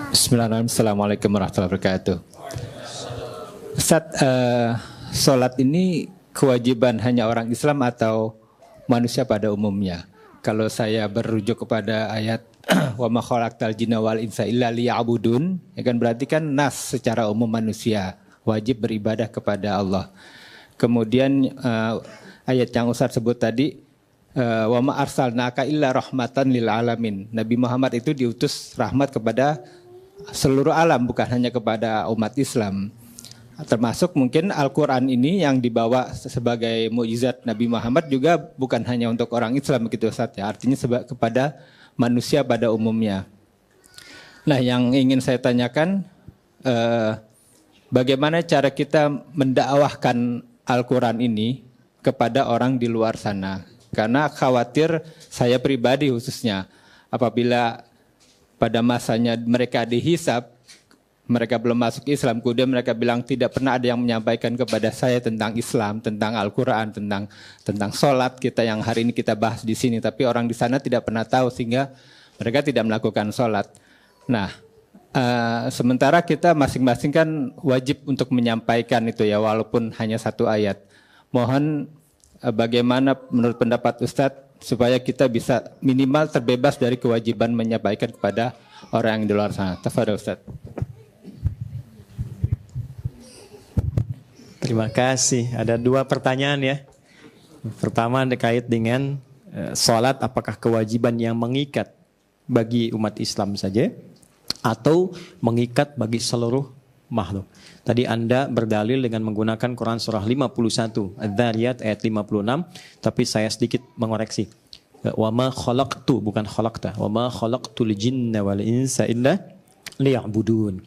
Bismillahirrahmanirrahim. Assalamualaikum warahmatullahi wabarakatuh. Ustaz, sholat ini kewajiban hanya orang Islam atau manusia pada umumnya? Kalau saya berujuk kepada ayat wa ma khalaqtal jinna wal insa illa liya'budun, ya kan berarti kan nas secara umum manusia wajib beribadah kepada Allah. Kemudian ayat yang Ustaz sebut tadi, wa ma arsalnaka illa rahmatan lil alamin. Nabi Muhammad itu diutus rahmat kepada seluruh alam, bukan hanya kepada umat Islam. Termasuk mungkin Al-Quran ini yang dibawa sebagai mukjizat Nabi Muhammad juga bukan hanya untuk orang Islam begitu Ustaz ya, artinya kepada manusia pada umumnya. Nah, yang ingin saya tanyakan, bagaimana cara kita mendakwahkan Al-Quran ini kepada orang di luar sana? Karena khawatir saya pribadi khususnya, apabila pada masanya mereka dihisab, mereka belum masuk Islam, kemudian mereka bilang tidak pernah ada yang menyampaikan kepada saya tentang Islam, tentang Al-Quran, tentang sholat kita yang hari ini kita bahas di sini, tapi orang di sana tidak pernah tahu sehingga mereka tidak melakukan sholat. Nah, sementara kita masing-masing kan wajib untuk menyampaikan itu ya, walaupun hanya satu ayat. Mohon bagaimana menurut pendapat Ustadz supaya kita bisa minimal terbebas dari kewajiban menyampaikan kepada orang yang di luar sana. Tafadhol Ustaz. Terima kasih. Ada dua pertanyaan ya. Pertama terkait dengan sholat, apakah kewajiban yang mengikat bagi umat Islam saja atau mengikat bagi seluruh makhluk. Tadi Anda berdalil dengan menggunakan Quran surah 51 Adz-Dzariyat ayat 56, tapi saya sedikit mengoreksi. Wa ma khalaqtu, bukan khalaqta. Wa ma khalaqtul jinna wal insa illa liya'budun.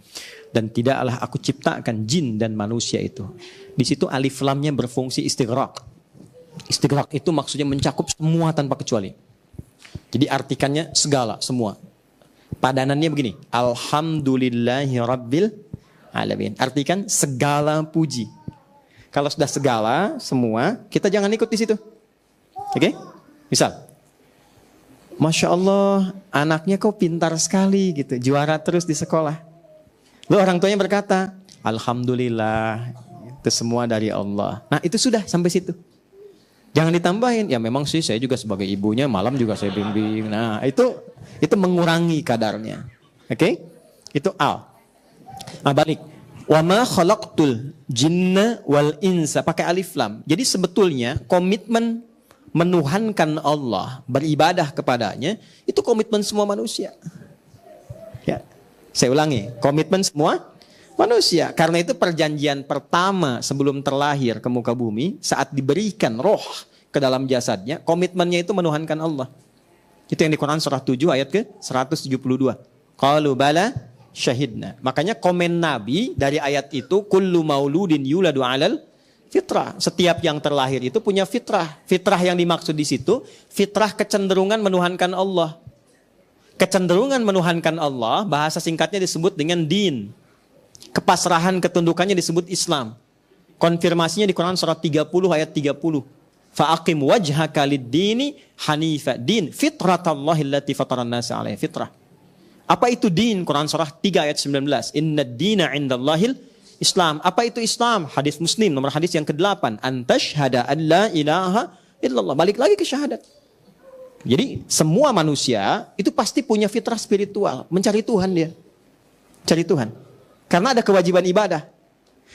Dan tidaklah aku ciptakan jin dan manusia itu. Di situ alif lamnya berfungsi istighraq. Istighraq itu maksudnya mencakup semua tanpa kecuali. Jadi artikannya segala, semua. Padanannya begini, alhamdulillahi rabbil alamin. Artikan segala puji. Kalau sudah segala, semua, kita jangan ikut di situ. Oke? Misal, Masya Allah, anaknya kok pintar sekali gitu, juara terus di sekolah. Lalu orang tuanya berkata, alhamdulillah, itu semua dari Allah. Nah, itu sudah sampai situ. Jangan ditambahin, ya memang sih saya juga sebagai ibunya malam juga saya bimbing. Nah, itu mengurangi kadarnya. Oke? Itu al. Nah, balik. Wa ma khalaqtul jinna wal insa, pakai alif lam. Jadi sebetulnya komitmen menuhankan Allah, beribadah kepadanya, itu komitmen semua manusia. Ya. Saya ulangi, komitmen semua manusia. Karena itu perjanjian pertama sebelum terlahir ke muka bumi, saat diberikan roh ke dalam jasadnya, komitmennya itu menuhankan Allah. Itu yang di Quran surah 7 ayat ke 172. Qalu bala syahidna. Makanya komen Nabi dari ayat itu, kullu mauludin yuladu alal fitrah. Setiap yang terlahir itu punya fitrah. Fitrah yang dimaksud di situ, fitrah kecenderungan menuhankan Allah. Kecenderungan menuhankan Allah, bahasa singkatnya disebut dengan din. Kepasrahan ketundukannya disebut Islam. Konfirmasinya di Quran surah 30 ayat 30. Fa'aqim wajhaka lid-dini hanifa. Din, fitratallahi allati fataran nasa 'alaiha, fitrah. Apa itu din? Quran surah 3 ayat 19. Inna dina indallahil Islam. Apa itu Islam? Hadis Muslim, nomor hadis yang ke-8. Antashhada an la ilaha illallah. Balik lagi ke syahadat. Jadi semua manusia itu pasti punya fitrah spiritual. Mencari Tuhan dia. Cari Tuhan. Karena ada kewajiban ibadah.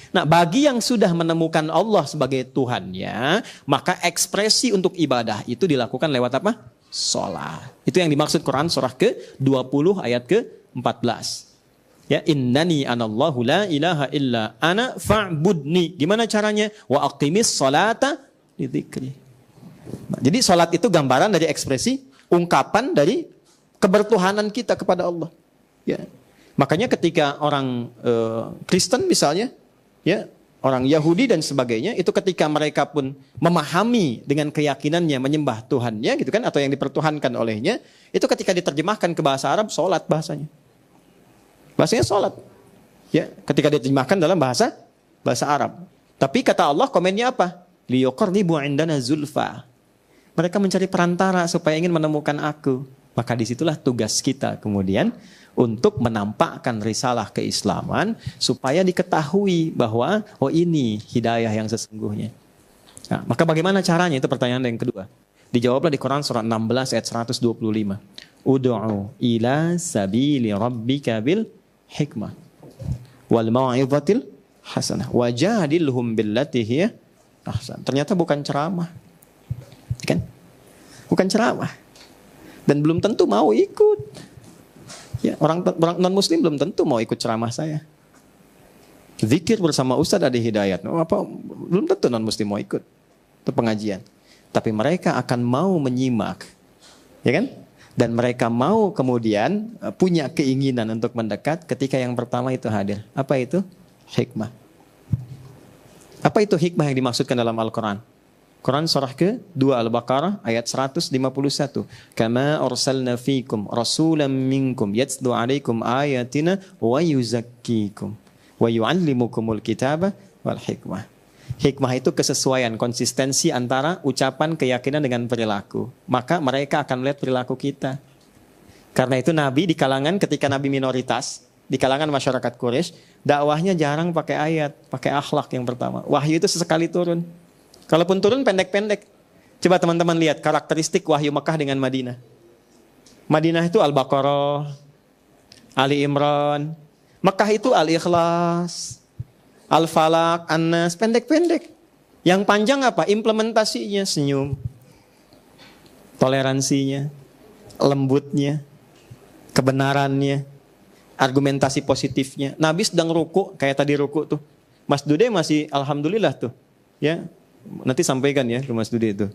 Nah, bagi yang sudah menemukan Allah sebagai Tuhannya, maka ekspresi untuk ibadah itu dilakukan lewat apa? Sholat. Itu yang dimaksud Quran surah ke-20 ayat ke-14. Ya, innani anallahu la ilaha illa ana fa'budni. Gimana caranya? Wa aqimis sholata li dzikri. Nah, jadi sholat itu gambaran dari ekspresi, ungkapan dari kebertuhanan kita kepada Allah. Ya. Makanya ketika orang Kristen misalnya, ya, orang Yahudi dan sebagainya, itu ketika mereka pun memahami dengan keyakinannya menyembah Tuhannya gitu kan, atau yang dipertuhankan olehnya, itu ketika diterjemahkan ke bahasa Arab, sholat bahasanya. Bahasanya sholat. Ya, ketika diterjemahkan dalam bahasa Arab. Tapi kata Allah komennya apa? Liyuqarribu indana zulfa. Mereka mencari perantara supaya ingin menemukan aku. Maka disitulah tugas kita kemudian untuk menampakkan risalah keislaman supaya diketahui bahwa oh ini hidayah yang sesungguhnya. Nah, maka bagaimana caranya? Itu pertanyaan yang kedua. Dijawablah di Quran surat 16 ayat 125. Ud'u ila sabili rabbika bil hikmah wal mau'izatil hasanah wajadilhum billati hiya ahsan. Ternyata bukan ceramah. Kan? Bukan ceramah. Dan belum tentu mau ikut. Ya, orang non-muslim belum tentu mau ikut ceramah saya. Zikir bersama Ustadz Adi Hidayat, belum tentu non-muslim mau ikut itu pengajian. Tapi mereka akan mau menyimak, ya kan? Dan mereka mau kemudian punya keinginan untuk mendekat ketika yang pertama itu hadir. Apa itu? Hikmah. Apa itu hikmah yang dimaksudkan dalam Al-Quran? Quran surah ke-2 Al-Baqarah ayat 151. Kama arsalna fikum rasulan minkum yatslu alaikum ayatina wa yuzakkikum wa yu'allimukumul kitaba wal hikmah. Hikmah itu kesesuaian, konsistensi antara ucapan, keyakinan dengan perilaku. Maka mereka akan melihat perilaku kita. Karena itu Nabi di kalangan ketika Nabi minoritas, di kalangan masyarakat Quraisy, dakwahnya jarang pakai ayat, pakai akhlak yang pertama. Wahyu itu sesekali turun. Kalaupun turun pendek-pendek. Coba teman-teman lihat karakteristik wahyu Mekah dengan Madinah. Madinah itu Al-Baqarah, Ali Imran. Mekah itu Al-Ikhlas, Al-Falaq, An-Nas, pendek-pendek. Yang panjang apa? Implementasinya, senyum, toleransinya, lembutnya, kebenarannya, argumentasi positifnya. Nabi sedang ruku, kayak tadi ruku tuh. Mas Dude masih alhamdulillah tuh. Ya, nanti sampaikan ya ke Mas Dude itu.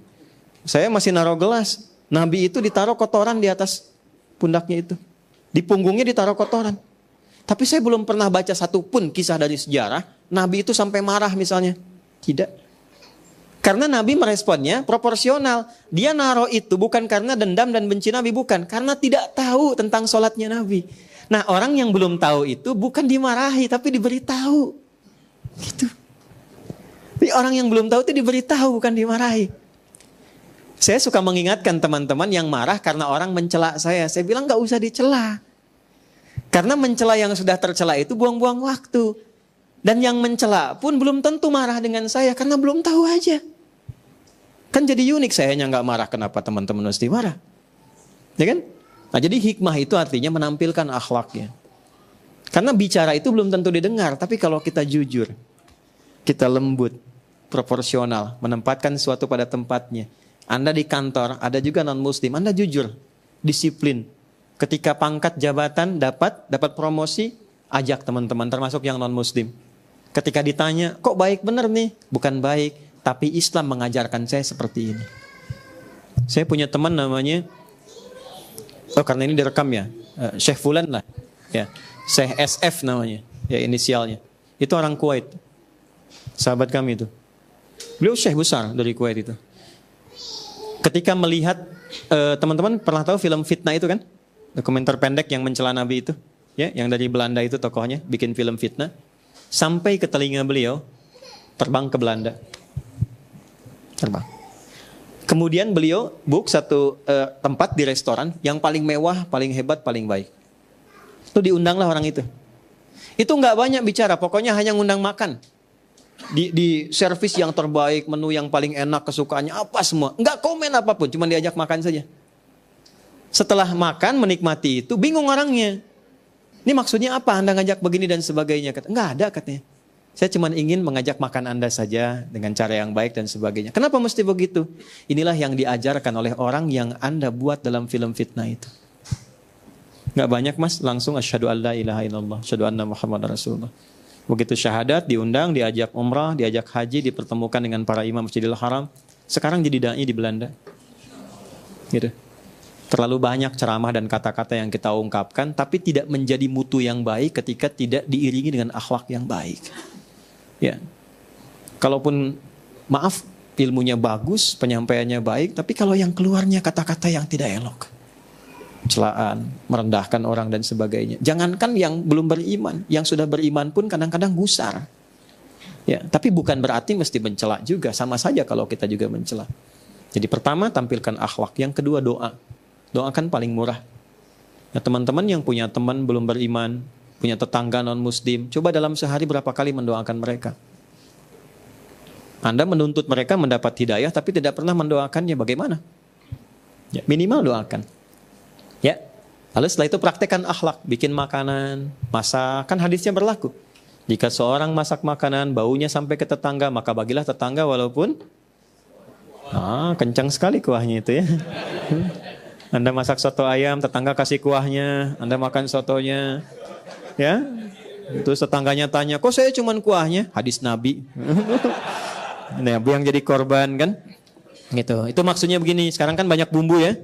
Saya masih naruh gelas. Nabi itu ditaruh kotoran di atas pundaknya itu. Di punggungnya ditaruh kotoran. Tapi saya belum pernah baca satupun kisah dari sejarah Nabi itu sampai marah misalnya. Tidak. Karena Nabi meresponnya proporsional. Dia naruh itu bukan karena dendam dan benci Nabi, bukan. Karena tidak tahu tentang sholatnya Nabi. Nah, orang yang belum tahu itu bukan dimarahi tapi diberitahu. Gitu. Tapi orang yang belum tahu itu diberitahu, bukan dimarahi. Saya suka mengingatkan teman-teman yang marah karena orang mencela saya. Saya bilang gak usah dicela. Karena mencela yang sudah tercela itu buang-buang waktu. Dan yang mencela pun belum tentu marah dengan saya karena belum tahu aja. Kan jadi unik, saya hanya gak marah, kenapa teman-teman mesti marah? Ya kan? Nah, jadi hikmah itu artinya menampilkan akhlaknya. Karena bicara itu belum tentu didengar, tapi kalau kita jujur, kita lembut, proporsional, menempatkan sesuatu pada tempatnya. Anda di kantor, ada juga non-muslim, Anda jujur, disiplin. Ketika pangkat jabatan dapat promosi, ajak teman-teman termasuk yang non-muslim. Ketika ditanya, kok baik bener nih? Bukan baik, tapi Islam mengajarkan saya seperti ini. Saya punya teman namanya, karena ini direkam ya, Syekh Fulan lah, ya, Syekh SF namanya, ya inisialnya. Itu orang Kuwait, sahabat kami itu. Beliau syekh besar dari Kuwait itu. Ketika melihat, teman-teman pernah tahu film Fitnah itu kan? Dokumenter pendek yang mencela Nabi itu, ya, yang dari Belanda itu tokohnya bikin film Fitnah. Sampai ke telinga beliau, terbang ke Belanda. Terbang. Kemudian beliau book satu tempat di restoran yang paling mewah, paling hebat, paling baik. Itu diundanglah orang itu. Itu nggak banyak bicara, pokoknya hanya ngundang makan. Di servis yang terbaik, menu yang paling enak, kesukaannya apa semua. Nggak komen apapun, cuma diajak makan saja. Setelah makan, menikmati itu, bingung orangnya. Ini maksudnya apa Anda ngajak begini dan sebagainya? Nggak ada katanya. Saya cuma ingin mengajak makan Anda saja dengan cara yang baik dan sebagainya. Kenapa mesti begitu? Inilah yang diajarkan oleh orang yang Anda buat dalam film fitnah itu. Nggak banyak mas, langsung asyhadu an la ilaha illallah, asyhadu anna Muhammadar Rasulullah. Begitu syahadat, diundang, diajak umrah, diajak haji, dipertemukan dengan para imam Masjidil Haram. Sekarang jadi dai di Belanda. Gitu. Terlalu banyak ceramah dan kata-kata yang kita ungkapkan, tapi tidak menjadi mutu yang baik ketika tidak diiringi dengan akhlak yang baik. Ya, kalaupun maaf ilmunya bagus, penyampaiannya baik, tapi kalau yang keluarnya kata-kata yang tidak elok, celaan, merendahkan orang dan sebagainya. Jangankan yang belum beriman, yang sudah beriman pun kadang-kadang gusar. Ya, tapi bukan berarti mesti mencela juga, sama saja kalau kita juga mencela. Jadi pertama tampilkan akhlak, yang kedua doa. Doa kan paling murah. Ya, teman-teman yang punya teman belum beriman, punya tetangga non-muslim, coba dalam sehari berapa kali mendoakan mereka. Anda menuntut mereka mendapat hidayah tapi tidak pernah mendoakannya, bagaimana? Ya, minimal doakan. Ya. Lalu setelah itu praktekkan akhlak, bikin makanan, masak, kan hadisnya berlaku. Jika seorang masak makanan, baunya sampai ke tetangga, maka bagilah tetangga walaupun kencang sekali kuahnya itu ya. Anda masak soto ayam, tetangga kasih kuahnya, Anda makan sotonya. Ya. Terus tetangganya tanya, "Kok saya cuman kuahnya?" Hadis Nabi. Nah, yang jadi korban kan? Gitu. Itu maksudnya begini, sekarang kan banyak bumbu ya.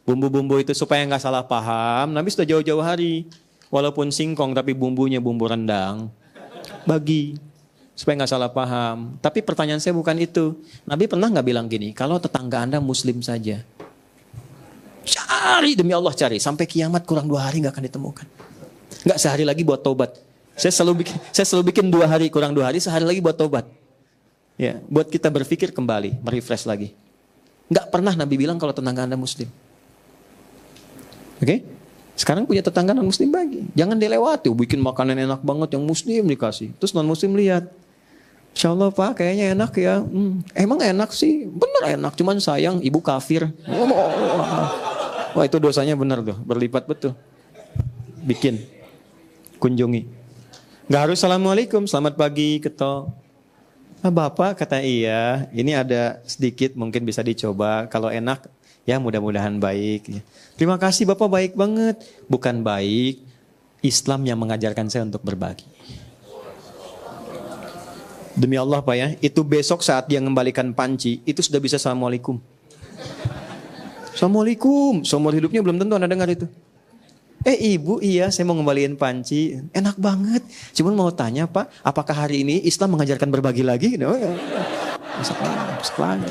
Bumbu-bumbu itu supaya nggak salah paham, Nabi sudah jauh-jauh hari. Walaupun singkong tapi bumbunya bumbu rendang. Bagi. Supaya nggak salah paham. Tapi pertanyaan saya bukan itu. Nabi pernah nggak bilang gini, kalau tetangga Anda muslim saja. Cari demi Allah cari. Sampai kiamat kurang 2 hari nggak akan ditemukan. Nggak sehari lagi buat tobat. Saya selalu bikin 2 hari, kurang 2 hari, sehari lagi buat tobat. Ya, buat kita berpikir kembali, merefresh lagi. Nggak pernah Nabi bilang kalau tetangga Anda muslim. Oke? Sekarang punya tetangga non muslim bagi. Jangan dilewati, bikin makanan enak banget yang muslim dikasih. Terus non muslim lihat. Insya Allah Pak, kayaknya enak ya. Emang enak sih, bener enak. Cuman sayang ibu kafir. Wah itu dosanya bener tuh, berlipat betul. Bikin, kunjungi. Gak harus assalamualaikum, selamat pagi ketok. Bapak kata iya, ini ada sedikit mungkin bisa dicoba. Kalau enak, ya mudah-mudahan baik. Terima kasih Bapak, baik banget. Bukan baik, Islam yang mengajarkan saya untuk berbagi. Demi Allah Pak ya, itu besok saat dia mengembalikan panci, itu sudah bisa assalamualaikum. Assalamualaikum, seumur hidupnya belum tentu Anda dengar itu. Ibu, iya saya mau ngembaliin panci. Enak banget. Cuman mau tanya Pak, apakah hari ini Islam mengajarkan berbagi lagi? Besok lagi.